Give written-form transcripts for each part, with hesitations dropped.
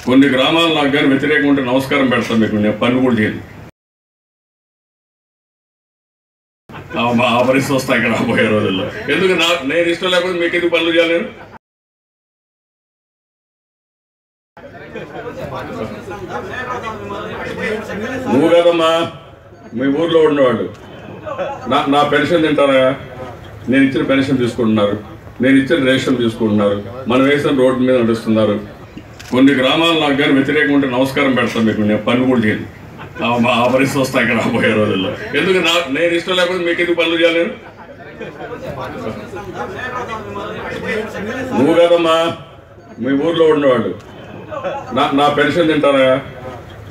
కొన్ని గ్రామాలు నాకు కానీ వ్యతిరేకం ఉంటే నమస్కారం పెడతాను మీకు. నేను పని కూడా చేయను. ఆ పరిస్థితి వస్తాయి ఇక్కడ రాబోయే రోజుల్లో. ఎందుకు నేను ఇష్టం లేకపోతే మీకు ఎందుకు పనులు చేయలేను? నువ్వు కదమ్మా మీ ఊర్లో ఉన్నవాళ్ళు నా పెన్షన్ తింటారా? నేను ఇచ్చిన పెన్షన్ తీసుకుంటున్నారు, నేను ఇచ్చిన రేషన్ తీసుకుంటున్నారు, మనం వేసిన రోడ్డు మీద నడుస్తున్నారు. కొన్ని గ్రామాలు నాకు కానీ వ్యతిరేకం ఉంటే నమస్కారం పెడతాను మీకు. నేను పని కూడా చేయను. ఆ పరిస్థితి వస్తాయి ఇక్కడ రాబోయే రోజుల్లో. ఎందుకు నేను ఇష్టం లేకపోతే మీకు ఎందుకు పనులు చేయలేను? నువ్వు కదమ్మా మీ ఊర్లో ఉన్నవాళ్ళు నా పెన్షన్ తింటారా?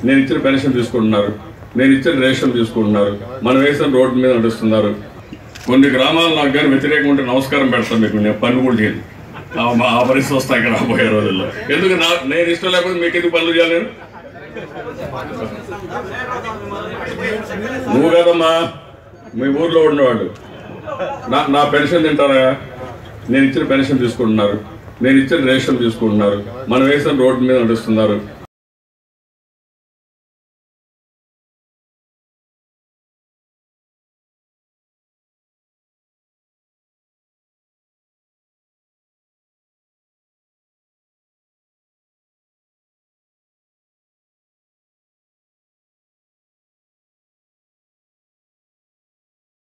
నేను ఇచ్చిన పెన్షన్ తీసుకుంటున్నారు, నేను ఇచ్చిన రేషన్ తీసుకుంటున్నారు, మనం వేసిన రోడ్డు మీద నడుస్తున్నారు. కొన్ని గ్రామాలు నాకు కానీ వ్యతిరేకం ఉంటే నమస్కారం పెడతాను మీకు. నేను పని కూడా చేయను. ఆ పరిస్థితి వస్తాయి ఇక్కడ రాబోయే రోజుల్లో. ఎందుకు నేను ఇష్టం లేకపోతే మీకు ఎందుకు పనులు చేయలేను? నువ్వు కదమ్మా మీ ఊర్లో ఉన్నవాళ్ళు నా పెన్షన్ తింటారా? నేను ఇచ్చిన పెన్షన్ తీసుకుంటున్నారు, నేను ఇచ్చిన రేషన్ తీసుకుంటున్నారు, మనం వేసిన రోడ్డు మీద నడుస్తున్నారు.